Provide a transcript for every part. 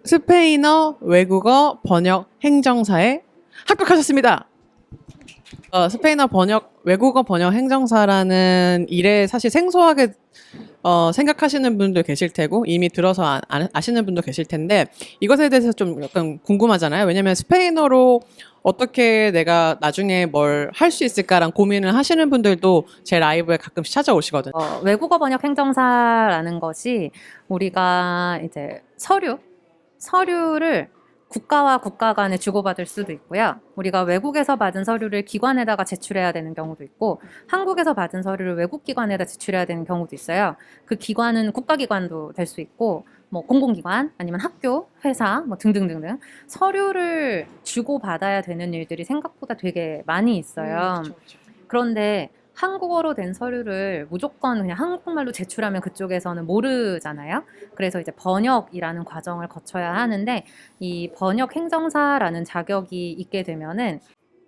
스페인어 외국어 번역 행정사에 합격하셨습니다. 스페인어 번역 외국어 번역 행정사라는 일에 사실 생소하게 생각하시는 분도 계실 테고 이미 들어서 아시는 분도 계실 텐데 이것에 대해서 좀 약간 궁금하잖아요. 왜냐하면 스페인어로 어떻게 내가 나중에 뭘 할 수 있을까란 고민을 하시는 분들도 제 라이브에 가끔씩 찾아오시거든요. 외국어 번역 행정사라는 것이 우리가 이제 서류를 국가와 국가 간에 주고받을 수도 있고요. 우리가 외국에서 받은 서류를 기관에다가 제출해야 되는 경우도 있고, 한국에서 받은 서류를 외국 기관에다 제출해야 되는 경우도 있어요. 그 기관은 국가기관도 될 수 있고, 뭐 공공기관 아니면 학교, 회사 뭐 등등등등 서류를 주고받아야 되는 일들이 생각보다 되게 많이 있어요. 그쵸, 그쵸. 그런데 한국어로 된 서류를 무조건 그냥 한국말로 제출하면 그쪽에서는 모르잖아요. 그래서 이제 번역이라는 과정을 거쳐야 하는데 이 번역 행정사라는 자격이 있게 되면은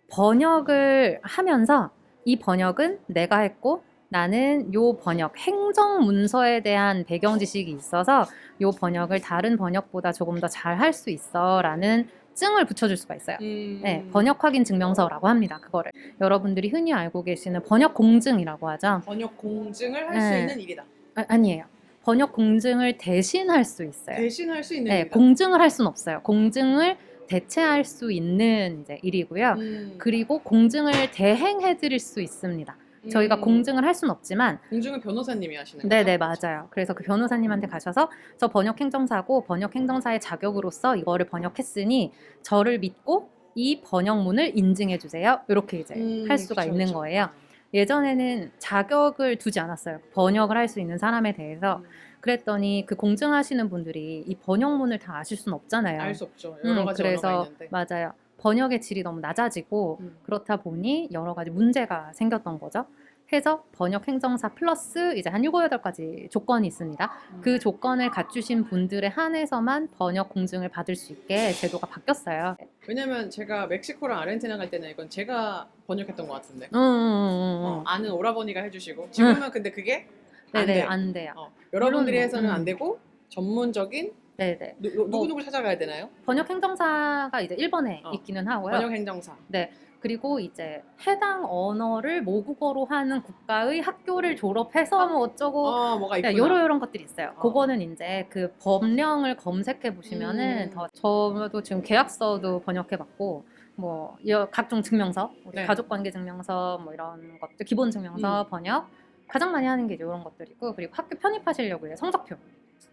번역을 하면서 이 번역은 내가 했고 나는 요 번역 행정 문서에 대한 배경 지식이 있어서 요 번역을 다른 번역보다 조금 더 잘 할 수 있어라는 증을 붙여줄 수가 있어요. 네, 번역 확인 증명서라고 합니다. 그거를 여러분들이 흔히 알고 계시는 번역 공증이라고 하죠. 번역 공증을 할 수 네. 있는 일이다. 아니에요. 번역 공증을 대신할 수 있어요. 대신할 수 있는 네, 일이다. 공증을 할 수는 없어요. 공증을 대체할 수 있는 이제 일이고요. 그리고 공증을 대행해 드릴 수 있습니다. 저희가 공증을 할 수는 없지만 공증은 변호사님이 하시는 거죠? 네네 맞아요. 그래서 그 변호사님한테 가셔서 저 번역 행정사고 번역 행정사의 자격으로서 이거를 번역했으니 저를 믿고 이 번역문을 인증해 주세요. 이렇게 이제 할 수가 그쵸, 있는 그쵸. 거예요. 예전에는 자격을 두지 않았어요. 번역을 할 수 있는 사람에 대해서. 그랬더니 그 공증하시는 분들이 이 번역문을 다 아실 수는 없잖아요. 알 수 없죠. 여러 가지 언어가 그래서 있는데. 맞아요. 번역의 질이 너무 낮아지고 그렇다 보니 여러 가지 문제가 생겼던 거죠. 해서 번역 행정사 플러스 이제 한 7, 8가지 조건이 있습니다. 그 조건을 갖추신 분들에 한해서만 번역 공증을 받을 수 있게 제도가 바뀌었어요. 왜냐면 제가 멕시코랑 아르헨티나 갈 때는 이건 제가 번역했던 것 같은데. 응. 아는 오라버니가 해주시고 지금은 근데 그게 안 네네 돼요. 안 돼요. 여러분들이 물론 해서는 안 되고 전문적인 네네. 누구 찾아가야 되나요? 번역 행정사가 이제 1번에 있기는 하고요. 번역 행정사. 네. 그리고 이제 해당 언어를 모국어로 하는 국가의 학교를 졸업해서 뭐 어쩌고 뭐가 있구나. 요런 것들이 있어요. 그거는 이제 그 법령을 검색해 보시면은 저도 지금 계약서도 번역해 봤고 뭐 각종 증명서, 네. 가족관계 증명서 뭐 이런 것들 기본 증명서 번역 가장 많이 하는 게 이제 이런 것들이고 그리고 학교 편입하시려고 해요. 성적표.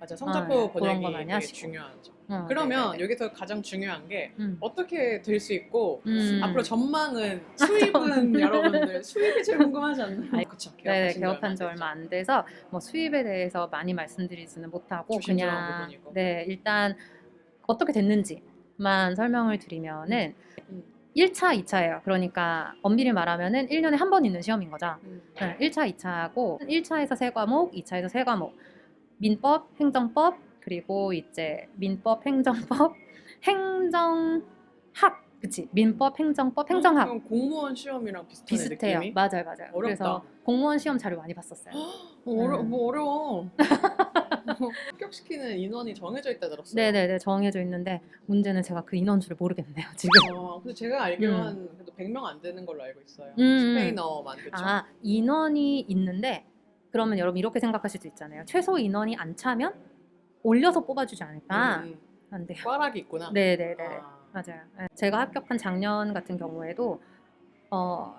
맞아, 성적표 그런 거 번역이 많이 되게 하시고. 중요하죠. 그러면 네네네. 여기서 가장 중요한 게 음. 어떻게 될 수 있고 앞으로 음. 전망은 수입은 여러분들 수입이 제일 궁금하지 않나요? 그쵸, 네, 개업하신 지 개업한 지 됐죠. 얼마 안 돼서 뭐 수입에 대해서 많이 말씀드리지는 못하고 조심스러운 그냥 부분이고. 네, 일단 어떻게 됐는지만 설명을 드리면은 1차, 2차예요. 그러니까 엄밀히 말하면은 1년에 한 번 있는 시험인 거죠. 네, 1차, 2차하고 1차에서 3과목, 2차에서 3과목. 민법, 행정법, 그리고 이제 민법, 행정법, 행정학. 그치? 민법, 행정법, 행정학. 그럼 공무원 시험이랑 비슷하네, 비슷해요. 느낌이. 맞아요. 어렵다. 그래서 공무원 시험 자료 많이 봤었어요. 뭐 어려워. 합격시키는 인원이 정해져 있다 들었어요. 네네네 정해져 있는데 문제는 제가 그 인원수를 모르겠네요 지금. 근데 제가 알기로는 그래도 100명 안 되는 걸로 알고 있어요. 음. 스페인어만, 그쵸? 인원이 있는데 그러면 여러분 이렇게 생각하실 수 있잖아요. 최소 인원이 안 차면 올려서 뽑아주지 않을까? 안 돼요. 꽈락이 있구나. 네네네 맞아요. 네. 제가 합격한 작년 같은 경우에도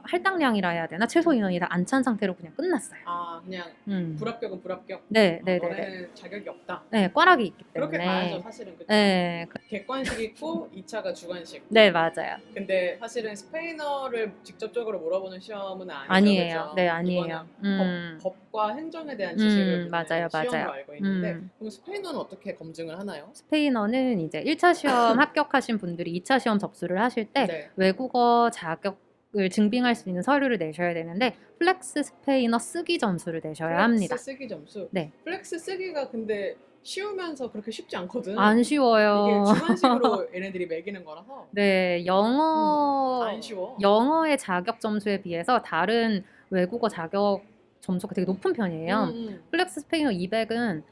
할당량이라 해야 되나 최소 인원이 다 안 찬 상태로 그냥 끝났어요. 그냥 음. 불합격은 불합격. 네네네. 너네는 자격이 없다. 네 꽈락이 있기 때문에. 그렇게 가야죠, 사실은. 그쵸? 네. 객관식 있고 2차가 주관식. 네 맞아요. 근데 사실은 스페인어를 직접적으로 물어보는 시험은 아니죠. 아니에요. 그죠? 네 아니에요. 이거는 법과 행정에 대한 지식을 묻는 맞아요. 시험으로 알고 있는데 음. 그럼 스페인어는 어떻게 검증을 하나요? 스페인어는 이제 1차 시험 합격하신 분들이 2차 시험 접수를 하실 때 네. 외국어 자격을 증빙할 수 있는 서류를 내셔야 되는데 플렉스 스페인어 쓰기 점수를 내셔야 합니다. 플렉스 쓰기 점수. 네. 플렉스 쓰기가 근데 쉬우면서 그렇게 쉽지 않거든. 안 쉬워요. 이게 주관식으로 얘네들이 매기는 거라서. 네, 안 쉬워. 영어의 자격 점수에 비해서 다른 외국어 자격 점수가 되게 높은 편이에요. 플렉스 스페인어 200은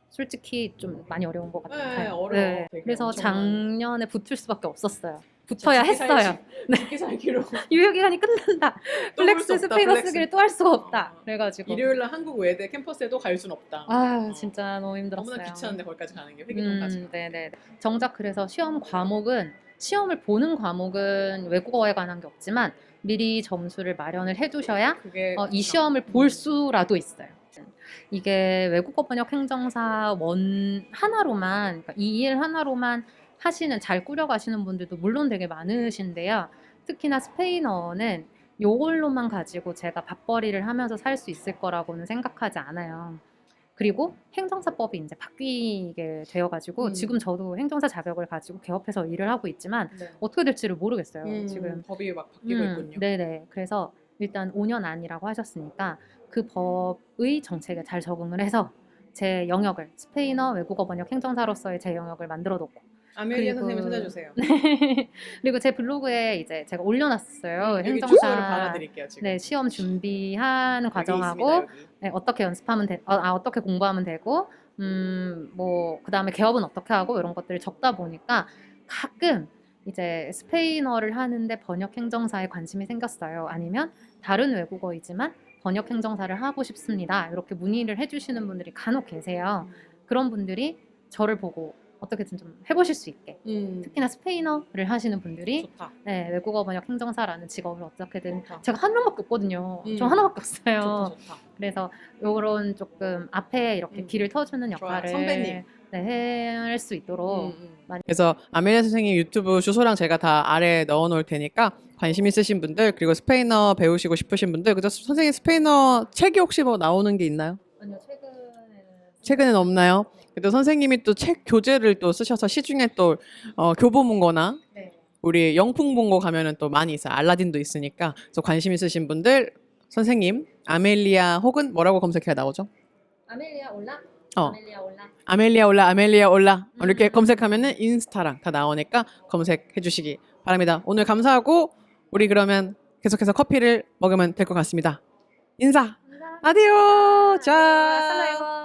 솔직히 좀 많이 어려운 것 같아요. 네, 어려워. 되게 그래서 엄청난- 작년에 붙을 수밖에 없었어요. 붙어야 했어요. 죽기 살기로. 유효 기간이 끝난다. 또볼수 플렉스 없다, 스페인어 플렉스. 쓰기를 또 할 수가 없다. 어. 그래가지고 일요일 날 한국 외대 캠퍼스에도 갈 순 없다. 아 어. 진짜 너무 힘들었어요. 너무나 귀찮은데 거기까지 가는 게 회계점까지. 네네. 정작 그래서 시험 과목은 시험을 보는 과목은 외국어에 관한 게 없지만 미리 점수를 마련을 해두셔야 그게 이 시험을 볼 수라도 있어요. 이게 외국어 번역 행정사 원 하나로만, 그러니까 이 일 하나로만 하시는, 잘 꾸려가시는 분들도 물론 되게 많으신데요. 특히나 스페인어는 요걸로만 가지고 제가 밥벌이를 하면서 살 수 있을 거라고는 생각하지 않아요. 그리고 행정사법이 이제 바뀌게 되어가지고 지금 저도 행정사 자격을 가지고 개업해서 일을 하고 있지만 네. 어떻게 될지를 모르겠어요. 지금 법이 막 바뀌고 있군요. 네네. 그래서 일단 5년 안이라고 하셨으니까 그 법의 정책에 잘 적응을 해서 제 영역을 스페인어 외국어 번역 행정사로서의 제 영역을 만들어 놓고 아멜리아 그리고- 선생님을 찾아주세요. 그리고 제 블로그에 이제 제가 올려놨어요. 여기 행정사 주소를 달아드릴게요 지금. 네, 시험 준비하는 여기 과정하고 있습니다, 여기. 네, 어떻게 연습하면 어떻게 공부하면 되고, 뭐, 그 다음에 개업은 어떻게 하고, 이런 것들을 적다 보니까 가끔 이제 스페인어를 하는데 번역 행정사에 관심이 생겼어요. 아니면 다른 외국어이지만 번역 행정사를 하고 싶습니다. 이렇게 문의를 해주시는 분들이 간혹 계세요. 그런 분들이 저를 보고 어떻게든 좀 해보실 수 있게. 특히나 스페인어를 하시는 분들이 좋다. 네, 외국어 번역 행정사라는 직업을 어떻게든 좋다. 제가 한 명밖에 없거든요. 저 음. 하나밖에 없어요. 좋다, 좋다. 그래서 요런 조금 앞에 이렇게 길을 터주는 좋아요. 역할을 선배님. 네, 할 수 있도록 많이- 그래서 아멜리아 선생님 유튜브 주소랑 제가 다 아래에 넣어놓을 테니까 관심 있으신 분들 그리고 스페인어 배우시고 싶으신 분들 그래서 선생님 스페인어 책이 혹시 뭐 나오는 게 있나요? 아니요 최근엔 없나요? 그래도 선생님이 또 책 교재를 또 쓰셔서 시중에 또 교보문고나 네. 우리 영풍문고 가면은 또 많이 있어요. 알라딘도 있으니까. 그래서 관심 있으신 분들 선생님 아멜리아 혹은 뭐라고 검색해야 나오죠? 아멜리아 올라 어. 아멜리아 올라 아멜리아 올라 아멜리아 올라 이렇게 음. 검색하면은 인스타랑 다 나오니까 검색해 주시기 바랍니다. 오늘 감사하고 우리 그러면 계속해서 커피를 먹으면 될 것 같습니다. 인사. 아디오. 자. hasta luego